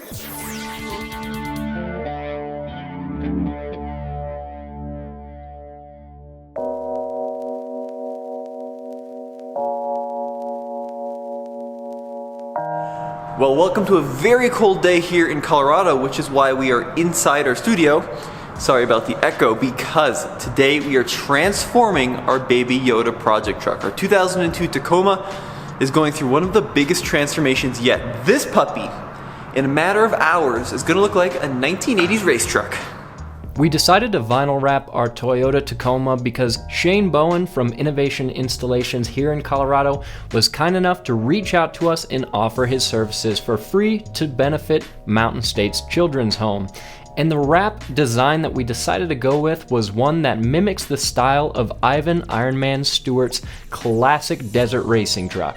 Well, welcome to a very cold day here in Colorado, which is why we are inside our studio. Sorry about the echo, because today we are transforming our baby Yota project truck. Our 2002 Tacoma is going through one of the biggest transformations yet. This puppy, in a matter of hours, is going to look like a 1980s race truck. We decided to vinyl wrap our Toyota Tacoma because Shane Bowen from Innovation Installations here in Colorado was kind enough to reach out to us and offer his services for free to benefit Mountain States Children's Home. And the wrap design that we decided to go with was one that mimics the style of Ivan Ironman Stewart's classic desert racing truck.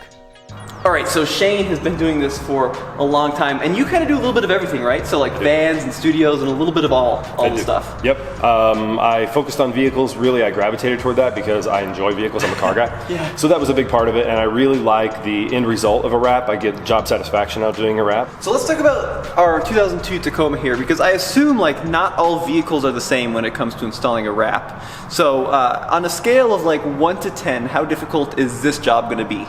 All right, so Shane has been doing this for a long time, and you kind of do a little bit of everything, right? So like vans and studios and a little bit of all the stuff. Yep. I focused on vehicles. Really, I gravitated toward that because I enjoy vehicles. I'm a car guy. Yeah. So that was a big part of it, and I really like the end result of a wrap. I get job satisfaction out of doing a wrap. So let's talk about our 2002 Tacoma here, because I assume like not all vehicles are the same when it comes to installing a wrap. So on a scale of like 1 to 10, how difficult is this job going to be?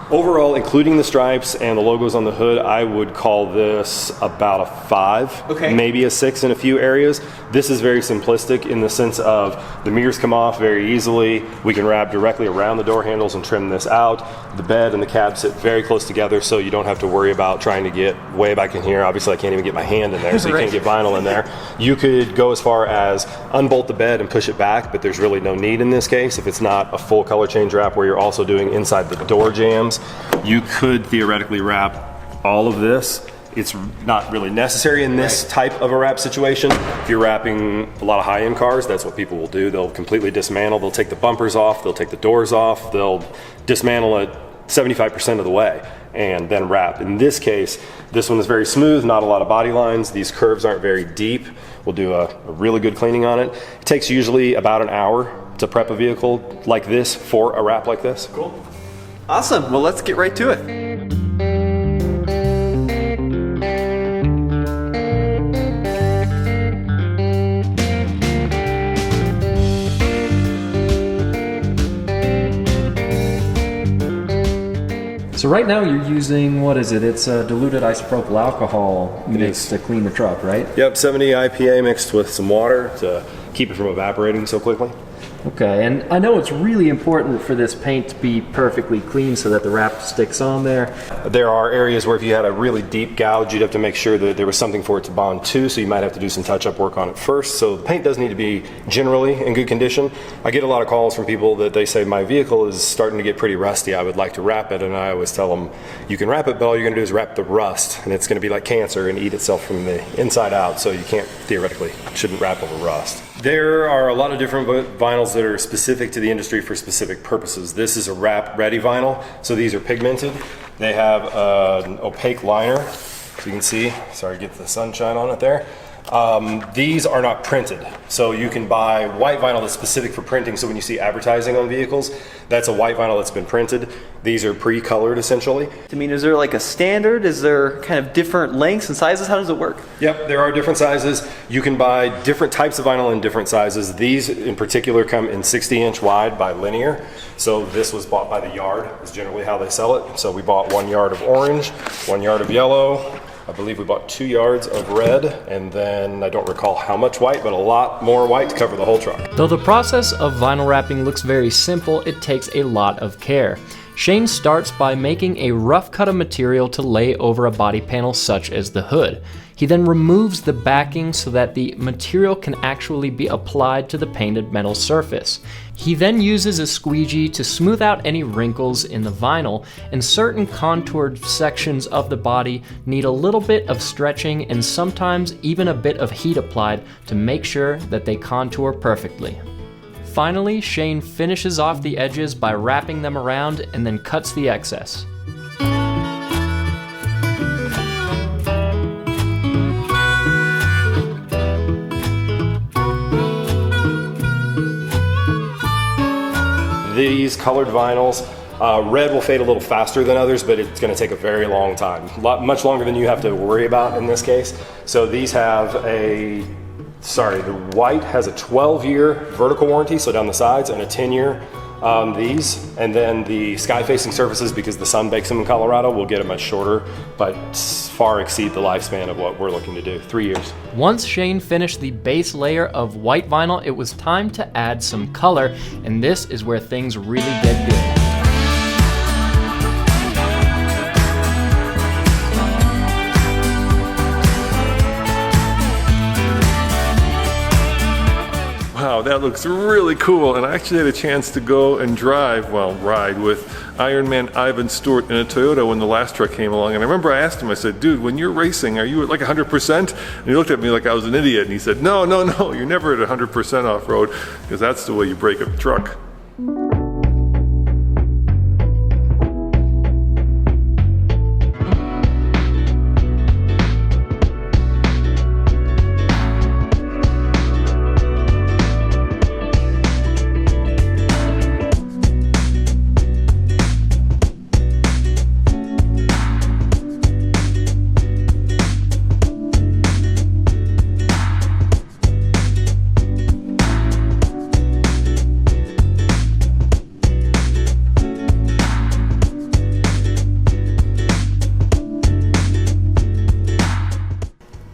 Overall, including the stripes and the logos on the hood, I would call this about a 5, maybe a 6 in a few areas. This is very simplistic in the sense of the mirrors come off very easily. We can wrap directly around the door handles and trim this out. The bed and the cab sit very close together, so you don't have to worry about trying to get way back in here. Obviously, I can't even get my hand in there, so you can't get vinyl in there. You could go as far as unbolt the bed and push it back, but there's really no need in this case. If it's not a full color change wrap where you're also doing inside the door jambs, you could theoretically wrap all of this. It's not really necessary in this type of a wrap situation. If you're wrapping a lot of high-end cars, that's what people will do. They'll completely dismantle. They'll take the bumpers off. They'll take the doors off. They'll dismantle it 75% of the way and then wrap. In this case, this one is very smooth, not a lot of body lines. These curves aren't very deep. We'll do a really good cleaning on it. It takes usually about an hour to prep a vehicle like this for a wrap like this. Cool. Awesome. Well, let's get right to it. So right now you're using, what is it? It's a diluted isopropyl alcohol mixed to clean the truck, right? Yep, 70 IPA mixed with some water to keep it from evaporating so quickly. Okay, and I know it's really important for this paint to be perfectly clean so that the wrap sticks on there. There are areas where if you had a really deep gouge, you'd have to make sure that there was something for it to bond to, so you might have to do some touch-up work on it first. So the paint does need to be generally in good condition. I get a lot of calls from people that they say, my vehicle is starting to get pretty rusty, I would like to wrap it, and I always tell them, you can wrap it, but all you're going to do is wrap the rust, and it's going to be like cancer and eat itself from the inside out, so you shouldn't wrap over rust. There are a lot of different vinyls that are specific to the industry for specific purposes. This is a wrap-ready vinyl, so these are pigmented. They have an opaque liner, so you can see, sorry to get the sunshine on it there. These are not printed, so you can buy white vinyl that's specific for printing, so when you see advertising on vehicles, that's a white vinyl that's been printed. These are pre-colored essentially. I mean, is there like a standard? Is there kind of different lengths and sizes? How does it work? Yep, there are different sizes. You can buy different types of vinyl in different sizes. These in particular come in 60-inch wide by Linear. So this was bought by the yard, is generally how they sell it. So we bought 1 yard of orange, 1 yard of yellow. I believe we bought 2 yards of red, and then I don't recall how much white, but a lot more white to cover the whole truck. Though the process of vinyl wrapping looks very simple, it takes a lot of care. Shane starts by making a rough cut of material to lay over a body panel such as the hood. He then removes the backing so that the material can actually be applied to the painted metal surface. He then uses a squeegee to smooth out any wrinkles in the vinyl, and certain contoured sections of the body need a little bit of stretching and sometimes even a bit of heat applied to make sure that they contour perfectly. Finally, Shane finishes off the edges by wrapping them around and then cuts the excess. These colored vinyls Red will fade a little faster than others, but it's going to take a very long time. Much longer than you have to worry about in this case. So these have the white has a 12-year vertical warranty, so down the sides, and a 10-year these. And then the sky-facing surfaces, because the sun bakes them in Colorado, will get a much shorter, but far exceed the lifespan of what we're looking to do, 3 years. Once Shane finished the base layer of white vinyl, it was time to add some color, and this is where things really get good. Wow, that looks really cool. And I actually had a chance to go and ride with Ironman Ivan Stewart in a Toyota when the last truck came along. And I remember I asked him, I said, dude, when you're racing, are you at like 100%? And he looked at me like I was an idiot. And he said, no, you're never at 100% off-road, because that's the way you break up a truck.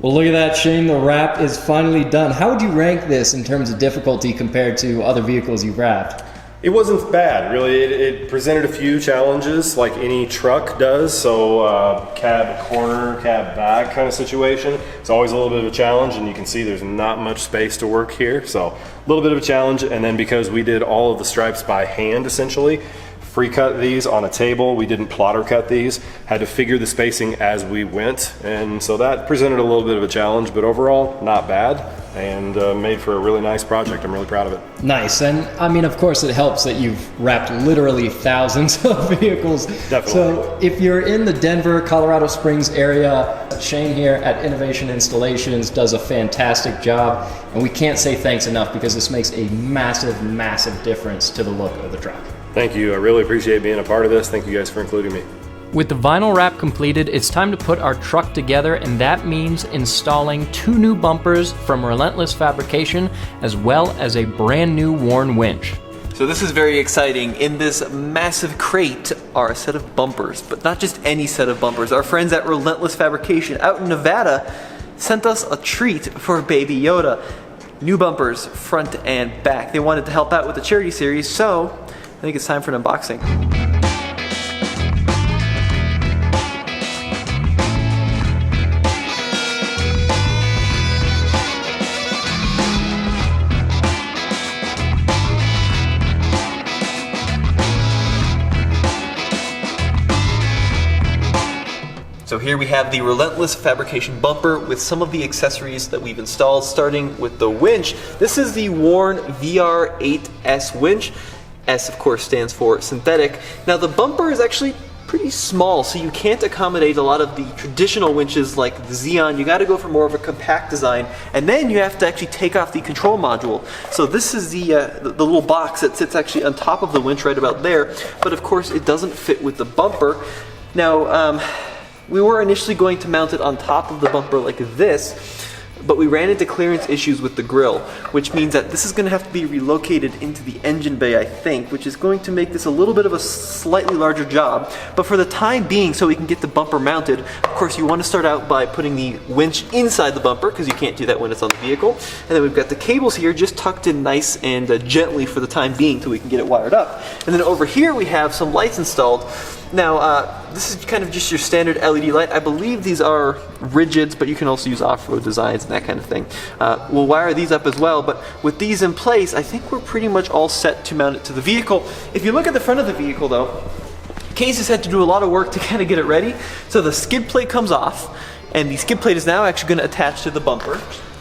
Well, look at that, Shane. The wrap is finally done. How would you rank this in terms of difficulty compared to other vehicles you've wrapped? It wasn't bad, really. It presented a few challenges, like any truck does. So cab corner, cab back kind of situation. It's always a little bit of a challenge, and you can see there's not much space to work here. So a little bit of a challenge, and then because we did all of the stripes by hand, essentially, free cut these on a table. We didn't plotter cut these, had to figure the spacing as we went. And so that presented a little bit of a challenge, but overall not bad, and made for a really nice project. I'm really proud of it. Nice. And I mean, of course it helps that you've wrapped literally thousands of vehicles. Definitely. So if you're in the Denver, Colorado Springs area, Shane here at Innovation Installations does a fantastic job, and we can't say thanks enough, because this makes a massive, massive difference to the look of the truck. Thank you. I really appreciate being a part of this. Thank you guys for including me. With the vinyl wrap completed, it's time to put our truck together, and that means installing 2 new bumpers from Relentless Fabrication, as well as a brand new worn winch. So this is very exciting. In this massive crate are a set of bumpers, but not just any set of bumpers. Our friends at Relentless Fabrication out in Nevada sent us a treat for baby Yota. New bumpers, front and back. They wanted to help out with the charity series, so I think it's time for an unboxing. So here we have the Relentless Fabrication bumper with some of the accessories that we've installed, starting with the winch. This is the Warn VR8S winch. S, of course, stands for synthetic. Now, the bumper is actually pretty small, so you can't accommodate a lot of the traditional winches like the Xeon. You got to go for more of a compact design, and then you have to actually take off the control module. So this is the little box that sits actually on top of the winch right about there, but of course it doesn't fit with the bumper. Now, we were initially going to mount it on top of the bumper like this, but we ran into clearance issues with the grill, which means that this is going to have to be relocated into the engine bay, I think, which is going to make this a little bit of a slightly larger job. But for the time being, so we can get the bumper mounted, of course you want to start out by putting the winch inside the bumper, because you can't do that when it's on the vehicle. And then we've got the cables here just tucked in nice and gently for the time being till we can get it wired up. And then over here we have some lights installed. Now, this is kind of just your standard LED light. I believe these are rigids, but you can also use off-road designs and that kind of thing. We'll wire these up as well, but with these in place, I think we're pretty much all set to mount it to the vehicle. If you look at the front of the vehicle though, Case has had to do a lot of work to kind of get it ready. So the skid plate comes off, and the skid plate is now actually going to attach to the bumper.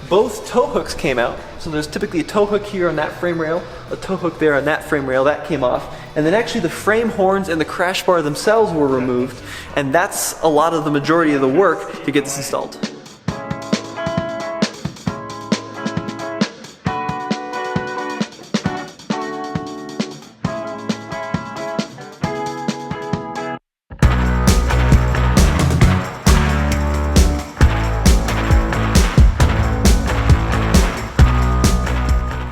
Both tow hooks came out, so there's typically a tow hook here on that frame rail, a tow hook there on that frame rail, that came off, and then actually the frame horns and the crash bar themselves were removed, and that's a lot of the majority of the work to get this installed.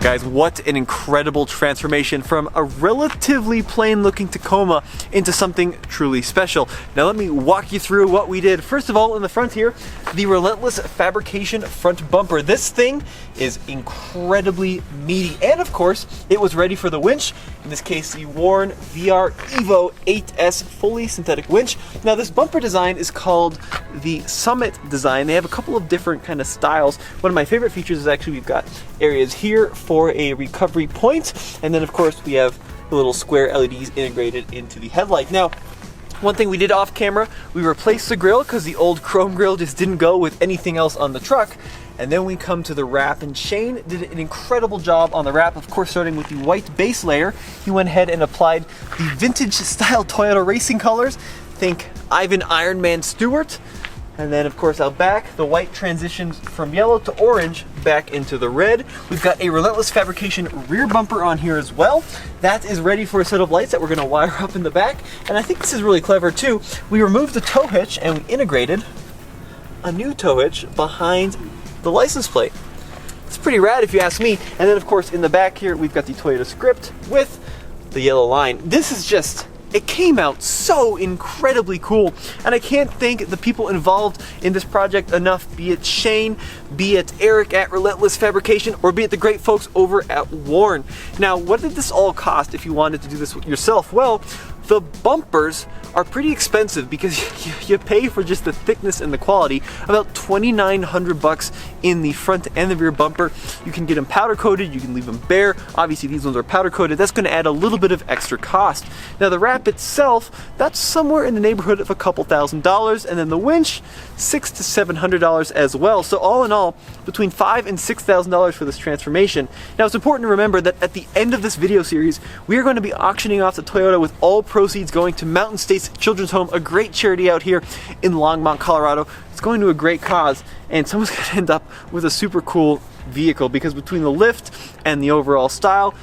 Guys, what an incredible transformation from a relatively plain looking Tacoma into something truly special. Now let me walk you through what we did. First of all, in the front here, the Relentless Fabrication front bumper. This thing is incredibly meaty, and of course, it was ready for the winch. In this case, the Warn VR Evo 8S fully synthetic winch. Now this bumper design is called the Summit design. They have a couple of different kind of styles. One of my favorite features is actually we've got areas here for a recovery point, and then of course we have the little square LEDs integrated into the headlight. Now, one thing we did off camera, we replaced the grille because the old chrome grille just didn't go with anything else on the truck. And then we come to the wrap, and Shane did an incredible job on the wrap, of course starting with the white base layer. He went ahead and applied the vintage style Toyota racing colors. Think Ivan Ironman Stewart. And then of course out back, the white transitions from yellow to orange back into the red. We've got a Relentless Fabrication rear bumper on here as well. That is ready for a set of lights that we're gonna wire up in the back. And I think this is really clever too. We removed the tow hitch and we integrated a new tow hitch behind the license plate. It's pretty rad if you ask me. And then of course in the back here, we've got the Toyota script with the yellow line. This is just, it came out so incredibly cool, and I can't thank the people involved in this project enough, be it Shane, be it Eric at Relentless Fabrication, or be it the great folks over at Warn. Now, what did this all cost if you wanted to do this yourself? Well, the bumpers are pretty expensive because you pay for just the thickness and the quality. About $2,900 in the front and the rear bumper. You can get them powder coated, you can leave them bare. Obviously these ones are powder coated. That's gonna add a little bit of extra cost. Now the wrap itself, that's somewhere in the neighborhood of a couple $1,000s, and then the winch, $600 to $700 as well. So all in all, between $5,000 and $6,000 for this transformation. Now it's important to remember that at the end of this video series, we are going to be auctioning off the Toyota with all proceeds going to Mountain States Children's Home, a great charity out here in Longmont, Colorado. It's going to a great cause, and someone's going to end up with a super cool vehicle because between the lift and the overall style,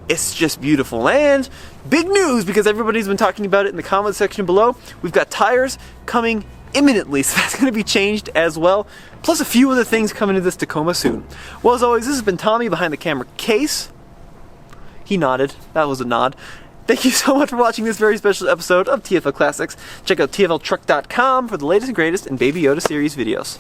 it's just beautiful. And big news, because everybody's been talking about it in the comment section below, we've got tires coming imminently, so that's going to be changed as well, plus a few other things coming to this Tacoma soon. Well, as always, this has been Tommy behind the camera case. He nodded. That was a nod. Thank you so much for watching this very special episode of TFL Classics. Check out tfltruck.com for the latest and greatest in Baby Yoda series videos.